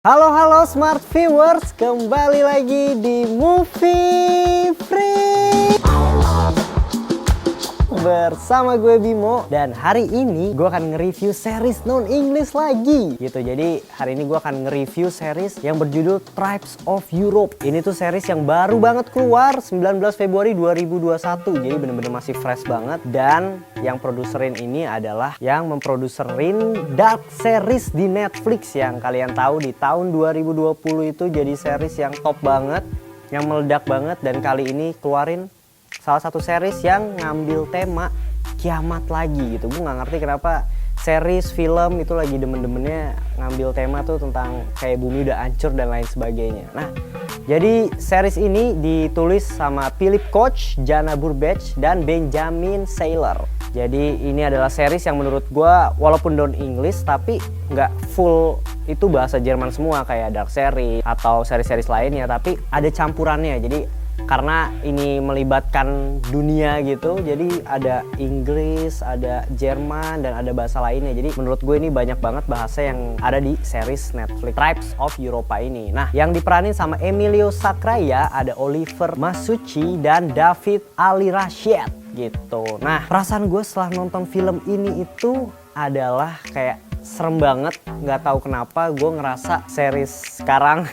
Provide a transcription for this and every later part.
Halo smart viewers, kembali lagi di Movie Free bersama gue Bimo. Dan hari ini gue akan nge-review series non-English lagi gitu. Jadi hari ini gue akan nge-review series yang berjudul Tribes of Europe. Ini tuh series yang baru banget keluar 19 Februari 2021. Jadi bener-bener masih fresh banget. Dan yang produserin ini adalah yang memproduserin Dark series di Netflix, yang kalian tahu di tahun 2020 itu jadi series yang top banget, yang meledak banget. Dan kali ini keluarin salah satu series yang ngambil tema kiamat lagi gitu. Gue gak ngerti kenapa series film itu lagi demen-demennya ngambil tema tuh tentang kayak bumi udah hancur dan lain sebagainya. Nah, jadi series ini ditulis sama Philip Koch, Jana Burbage, dan Benjamin Saylor. Jadi ini adalah series yang menurut gue walaupun non English tapi nggak full itu bahasa Jerman semua kayak Dark series atau series-series lainnya, tapi ada campurannya. Jadi karena ini melibatkan dunia gitu, jadi ada Inggris, ada Jerman, dan ada bahasa lainnya. Jadi menurut gue ini banyak banget bahasa yang ada di series Netflix Tribes of Europa ini. Nah, yang diperanin sama Emilio Sacraia ada Oliver Masucci dan David Ali Rashid gitu. Nah, perasaan gue setelah nonton film ini itu adalah kayak serem banget. Nggak tahu kenapa gue ngerasa series sekarang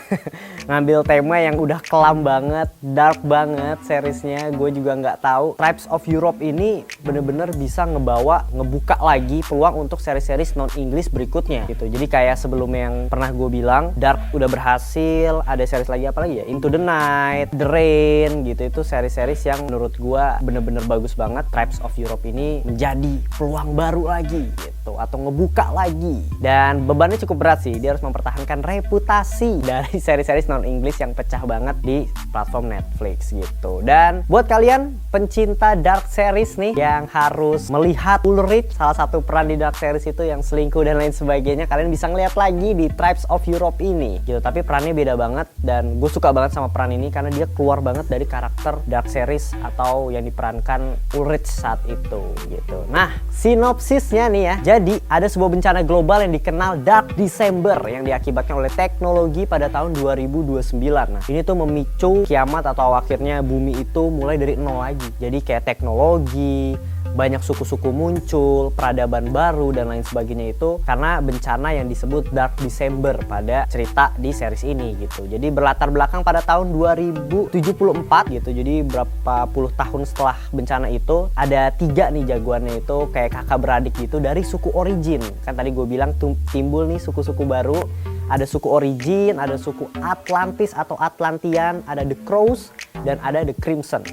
ngambil tema yang udah kelam banget, dark banget seriesnya. Gue juga nggak tahu Tribes of Europe ini bener-bener bisa ngebuka lagi peluang untuk series-series non-English berikutnya gitu. Jadi kayak sebelumnya yang pernah gue bilang Dark udah berhasil, ada series lagi apa lagi ya, Into the Night, The Rain gitu. Itu series-series yang menurut gue bener-bener bagus banget. Tribes of Europe ini menjadi peluang baru lagi gitu, atau ngebuka lagi. Dan bebannya cukup berat sih, dia harus mempertahankan reputasi dari seri-seri non-English yang pecah banget di platform Netflix gitu. Dan buat kalian pencinta dark series nih yang harus melihat Ulrich, salah satu peran di dark series itu yang selingkuh dan lain sebagainya, kalian bisa ngeliat lagi di Tribes of Europe ini gitu. Tapi perannya beda banget dan gue suka banget sama peran ini karena dia keluar banget dari karakter dark series atau yang diperankan Ulrich saat itu gitu. Nah, sinopsisnya nih ya, jadi ada sebuah bencana global yang dikenal Dark December yang diakibatkan oleh teknologi pada tahun 2029. Nah, ini tuh memicu kiamat atau akhirnya bumi itu mulai dari nol lagi. Jadi kayak teknologi, banyak suku-suku muncul, peradaban baru dan lain sebagainya itu karena bencana yang disebut Dark December pada cerita di series ini gitu. Jadi berlatar belakang pada tahun 2074 gitu. Jadi berapa puluh tahun setelah bencana itu ada 3 nih jagoannya itu kayak kakak beradik gitu dari suku Origin. Kan tadi gue bilang timbul nih suku-suku baru. Ada suku Origin, ada suku Atlantis atau Atlantean, ada The Crows, dan ada The Crimson.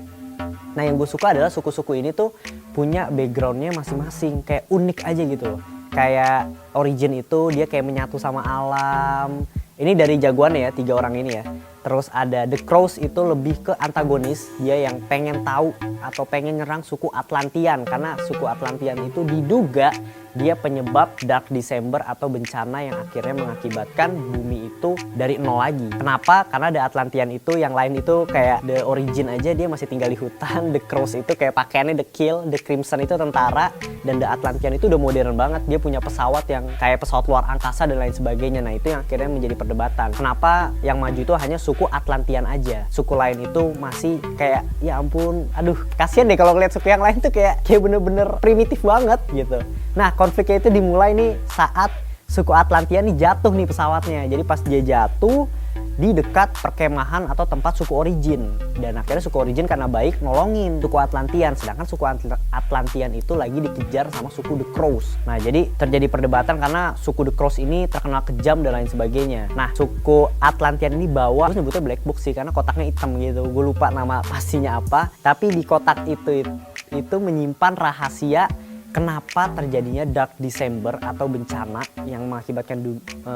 Nah, yang gue suka adalah suku-suku ini tuh punya backgroundnya masing-masing, kayak unik aja gitu loh. Kayak Origin itu dia kayak menyatu sama alam. Ini dari jagoannya ya, 3 orang ini ya. Terus ada The Crows itu lebih ke antagonis, dia yang pengen tahu atau pengen nyerang suku Atlantean. Karena suku Atlantean itu diduga dia penyebab Dark December atau bencana yang akhirnya mengakibatkan bumi itu dari nol lagi. Kenapa? Karena The Atlantean itu, yang lain itu kayak The Origin aja dia masih tinggal di hutan. The Crows itu kayak pakaiannya The Kill, The Crimson itu tentara, dan The Atlantean itu udah modern banget. Dia punya pesawat yang kayak pesawat luar angkasa dan lain sebagainya. Nah, itu yang akhirnya menjadi perdebatan. Kenapa yang maju itu hanya suku Atlantean aja? Suku lain itu masih kayak ya ampun, aduh kasian deh kalau ngeliat suku yang lain tuh kayak bener-bener primitif banget gitu. Nah, konfliknya itu dimulai nih saat suku Atlantean nih jatuh nih pesawatnya. Jadi pas dia jatuh di dekat perkemahan atau tempat suku Origin. Dan akhirnya suku Origin karena baik nolongin suku Atlantean. Sedangkan suku Atlantean itu lagi dikejar sama suku The Crows. Nah, jadi terjadi perdebatan karena suku The Crows ini terkenal kejam dan lain sebagainya. Nah, suku Atlantean ini bawa, terus nyebutnya black box sih karena kotaknya hitam gitu. Gue lupa nama pastinya apa. Tapi di kotak itu menyimpan rahasia kenapa terjadinya Dark December atau bencana yang mengakibatkan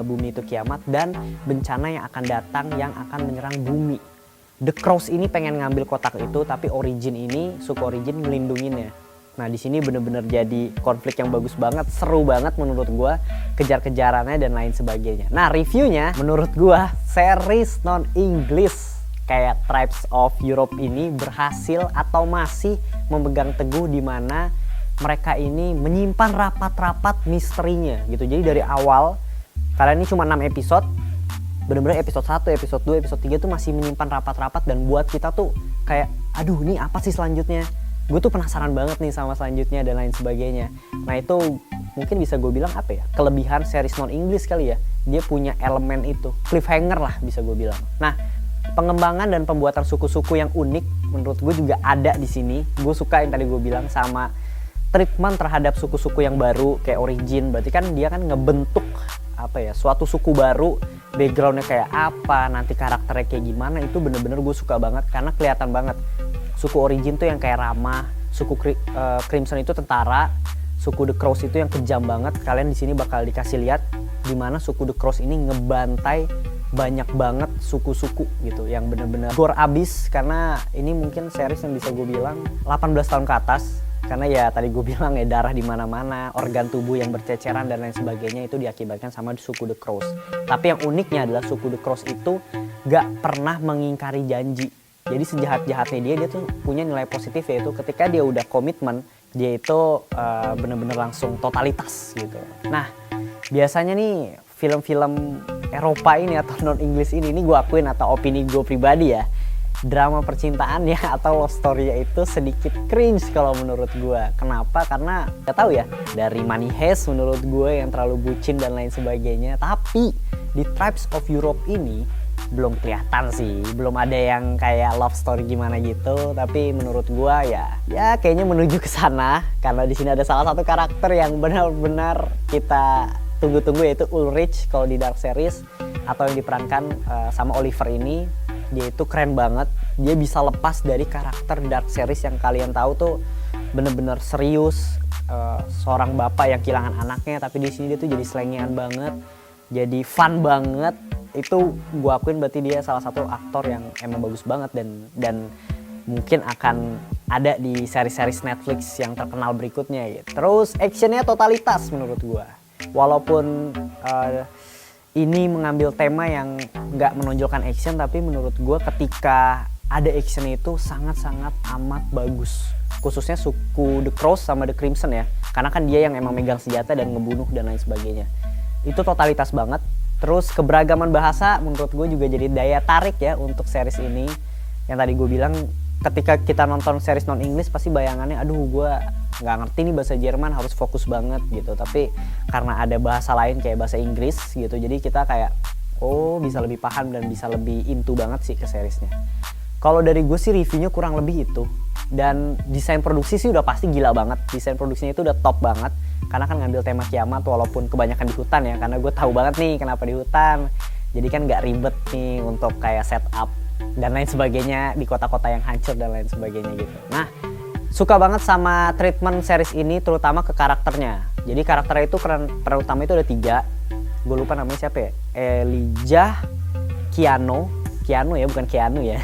bumi itu kiamat, dan bencana yang akan datang yang akan menyerang bumi. The Crows ini pengen ngambil kotak itu, tapi Origin ini, suku Origin ngelindunginnya. Nah, di sini bener-bener jadi konflik yang bagus banget, seru banget menurut gua, kejar-kejarannya dan lain sebagainya. Nah, reviewnya menurut gua series non-English kayak Tribes of Europe ini berhasil atau masih memegang teguh di mana mereka ini menyimpan rapat-rapat misterinya gitu. Jadi dari awal, karena ini cuma 6 episode, bener-bener episode 1, episode 2, episode 3 tuh masih menyimpan rapat-rapat dan buat kita tuh kayak aduh ini apa sih selanjutnya, gue tuh penasaran banget nih sama selanjutnya dan lain sebagainya. Nah itu mungkin bisa gue bilang apa ya, kelebihan series non English kali ya, dia punya elemen itu, cliffhanger lah bisa gue bilang. Nah pengembangan dan pembuatan suku-suku yang unik menurut gue juga ada di sini. Gue suka yang tadi gue bilang sama treatment terhadap suku-suku yang baru kayak origin, berarti kan dia kan ngebentuk apa ya, suatu suku baru, backgroundnya kayak apa, nanti karakternya kayak gimana, itu bener-bener gue suka banget karena kelihatan banget suku origin tuh yang kayak ramah, suku Crimson itu tentara, suku The Crows itu yang kejam banget. Kalian di sini bakal dikasih lihat dimana suku The Crows ini ngebantai banyak banget suku-suku gitu yang bener-bener gore abis, karena ini mungkin series yang bisa gue bilang 18 tahun ke atas. Karena ya tadi gue bilang ya darah di mana-mana, organ tubuh yang berceceran dan lain sebagainya itu diakibatkan sama suku The Crows. Tapi yang uniknya adalah suku The Crows itu gak pernah mengingkari janji. Jadi sejahat-jahatnya dia tuh punya nilai positif, yaitu ketika dia udah komitmen, dia itu bener-bener langsung totalitas gitu. Nah biasanya nih film-film Eropa ini atau non-English ini gue akuin atau opini gue pribadi ya, drama percintaannya atau love story-nya itu sedikit cringe kalau menurut gue. Kenapa? Karena gak tahu ya, dari Money Heist menurut gue yang terlalu bucin dan lain sebagainya. Tapi di Tribes of Europe ini belum kelihatan sih, belum ada yang kayak love story gimana gitu. Tapi menurut gue ya kayaknya menuju ke sana, karena di sini ada salah satu karakter yang benar-benar kita tunggu-tunggu, yaitu Ulrich kalau di Dark Series, atau yang diperankan sama Oliver ini. Dia itu keren banget, dia bisa lepas dari karakter Dark Series yang kalian tahu tuh bener-bener serius, seorang bapak yang kehilangan anaknya, tapi di sini dia tuh jadi selengean banget, jadi fun banget. Itu gue akuin berarti dia salah satu aktor yang emang bagus banget dan mungkin akan ada di seri-series Netflix yang terkenal berikutnya gitu. Terus actionnya totalitas menurut gue, walaupun ini mengambil tema yang nggak menonjolkan action, tapi menurut gue ketika ada action itu sangat-sangat amat bagus. Khususnya suku The Crows sama The Crimson ya, karena kan dia yang emang megang senjata dan ngebunuh dan lain sebagainya. Itu totalitas banget. Terus keberagaman bahasa menurut gue juga jadi daya tarik ya untuk series ini. Yang tadi gue bilang, ketika kita nonton series non-English pasti bayangannya aduh gue nggak ngerti nih bahasa Jerman, harus fokus banget gitu. Tapi karena ada bahasa lain kayak bahasa Inggris gitu, jadi kita kayak oh bisa lebih paham dan bisa lebih into banget sih ke seriesnya. Kalau dari gue sih reviewnya kurang lebih itu. Dan desain produksi sih udah pasti gila banget, desain produksinya itu udah top banget, karena kan ngambil tema kiamat walaupun kebanyakan di hutan ya, karena gue tahu banget nih kenapa di hutan. Jadi kan nggak ribet nih untuk kayak setup dan lain sebagainya di kota-kota yang hancur dan lain sebagainya gitu. Nah suka banget sama treatment series ini, terutama ke karakternya. Jadi karakternya itu peran utama itu ada 3. Gue lupa namanya siapa ya, Elijah, Keanu ya, bukan Keanu ya.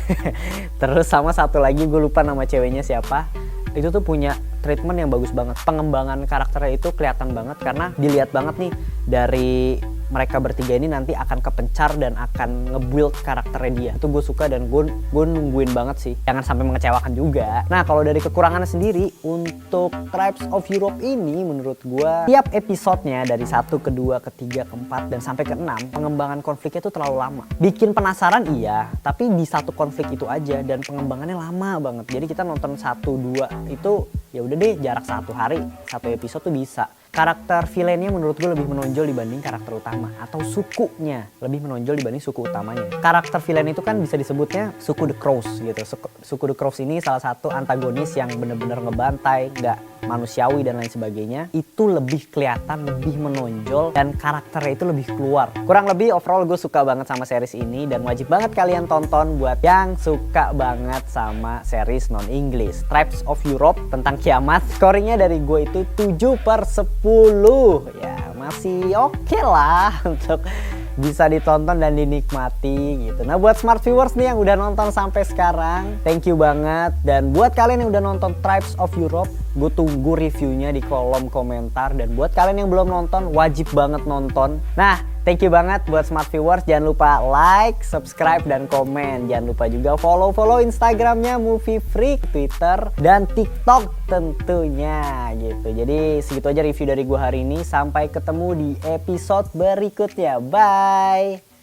Terus sama satu lagi gue lupa nama ceweknya siapa. Itu tuh punya treatment yang bagus banget. Pengembangan karakternya itu kelihatan banget, karena dilihat banget nih dari mereka bertiga ini nanti akan kepencar dan akan nge-build karakternya dia. Itu gue suka dan gue nungguin banget sih. Jangan sampai mengecewakan juga. Nah kalau dari kekurangannya sendiri, untuk Tribes of Europe ini menurut gue tiap episodenya dari 1, ke 2, ke 3, ke 4 dan sampai ke 6, pengembangan konfliknya tuh terlalu lama. Bikin penasaran iya, tapi di satu konflik itu aja dan pengembangannya lama banget. Jadi kita nonton 1, 2 itu ya udah deh, jarak 1 hari 1 episode tuh bisa. Karakter villainnya menurut gue lebih menonjol dibanding karakter utama, atau sukunya lebih menonjol dibanding suku utamanya. Karakter villain itu kan bisa disebutnya suku The Crows gitu. Suku The Crows ini salah satu antagonis yang bener-bener ngebantai, nggak manusiawi dan lain sebagainya. Itu lebih kelihatan, lebih menonjol, dan karakternya itu lebih keluar. Kurang lebih overall gue suka banget sama series ini, dan wajib banget kalian tonton buat yang suka banget sama series non-English. Tribes of Europe tentang kiamat. Scoringnya dari gue itu 7/10. Ya masih oke lah untuk bisa ditonton dan dinikmati gitu. Nah buat smart viewers nih yang udah nonton sampai sekarang, thank you banget. Dan buat kalian yang udah nonton Tribes of Europe, gue tunggu reviewnya di kolom komentar. Dan buat kalian yang belum nonton, wajib banget nonton. Nah thank you banget buat smart viewers. Jangan lupa like, subscribe, dan komen. Jangan lupa juga follow Instagramnya Movie Freak, Twitter, dan TikTok tentunya gitu. Jadi segitu aja review dari gue hari ini. Sampai ketemu di episode berikutnya. Bye!